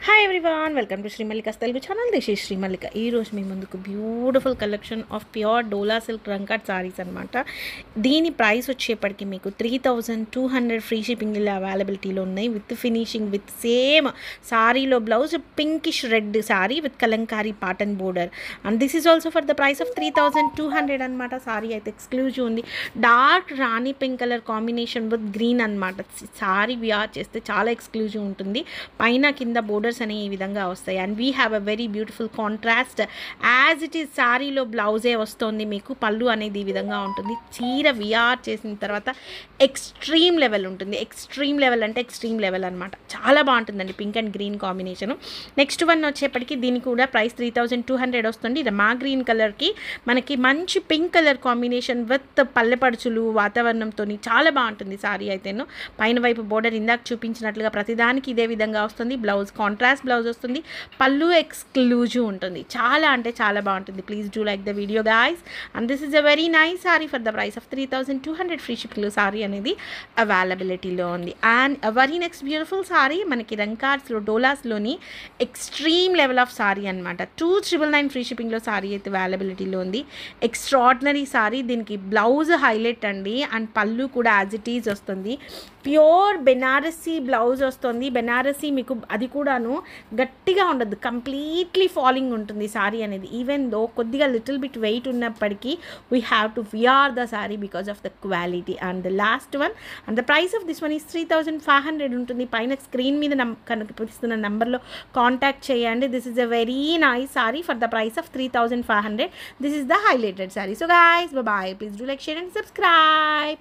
Hi everyone, welcome to Srimallika's Telugu channel. This is Srimallika. ఈరోజు మీ ముందుకు beautiful collection of pure Dola silk Rangkat sarees అనమాట. దీని ప్రైస్ వచ్చేప్పటికి మీకు 3200 ఫ్రీ షిప్పింగ్లో అవైలబిలిటీలో ఉన్నాయి. విత్ ఫినిషింగ్, విత్ సేమ్ సారీలో blouse pinkish red saree with Kalamkari pattern border. And this is also for the price of 3200 అనమాట. సారీ అయితే ఎక్స్క్లూజివ్ ఉంది. Dark rani pink colour combination with green అనమాట. సారీ వియర్ చేస్తే చాలా ఎక్స్క్లూజివ్ ఉంటుంది. పైన కింద బోర్డర్ అనే ఈ విధంగా వస్తాయి. And we have a very beautiful contrast as it is. సారీలో బ్లౌజే వస్తుంది మీకు. పళ్ళు అనేది ఈ విధంగా ఉంటుంది. చీర విఆర్ చేసిన తర్వాత ఎక్స్ట్రీమ్ లెవెల్ ఉంటుంది. ఎక్స్ట్రీమ్ లెవెల్ అంటే ఎక్స్ట్రీమ్ లెవెల్ అనమాట. చాలా బాగుంటుందండి pink and green combination. Next one వచ్చేప్పటికి దీనికి కూడా ప్రైస్ 3200 వస్తుంది. రమా గ్రీన్ కలర్కి మనకి మంచి పింక్ కలర్ కాంబినేషన్ విత్ పల్లెపడుచులు వాతావరణంతో చాలా బాగుంటుంది సారీ అయితేను. పైన వైపు బోర్డర్ ఇందాక చూపించినట్లుగా ప్రతిదానికి ఇదే విధంగా వస్తుంది. బ్లౌజ్ కాంట్రాస్ట్ బ్లౌజ్ వస్తుంది. పళ్ళు ఎక్స్క్లూజివ్ ఉంటుంది. చాలా అంటే చాలా బాగుంటుంది. Please do like the video guys. And this is a very nice sorry for the price of 3200 free షిప్పింగ్లో సారీ అనేది అవైలబిలిటీలో ఉంది. And very next beautiful saree మనకి రంకార్స్లో డోలాస్లోని ఎక్స్ట్రీమ్ లెవెల్ ఆఫ్ సారీ అనమాట. 2999 ఫ్రీ షిప్పింగ్లో సారీ అయితే అవైలబిలిటీలో ఉంది. Extraordinary saree. దీనికి బ్లౌజ్ హైలైట్ అండి. అండ్ పళ్ళు కూడా యాజ్ ఇట్ ఈజ్ వస్తుంది. ప్యూర్ బెనారసీ బ్లౌజ్ వస్తుంది. బెనారసీ మీకు అది కూడాను గట్టిగా ఉండదు. కంప్లీట్లీ ఫాలింగ్ ఉంటుంది సారీ అనేది. ఈవెన్ దో కొద్దిగా లిటిల్ బిట్ వెయిట్ ఉన్నప్పటికీ we have to wear the sari because of the quality. And the last one and the price of this one is 3500 ఉంటుంది. పైన స్క్రీన్ మీద కనిపిస్తున్న నెంబర్లో కాంటాక్ట్ చేయండి. This is a very nice sorry for the price of 3500. This is the highlighted sari. So guys, bye. Please do like, share and subscribe.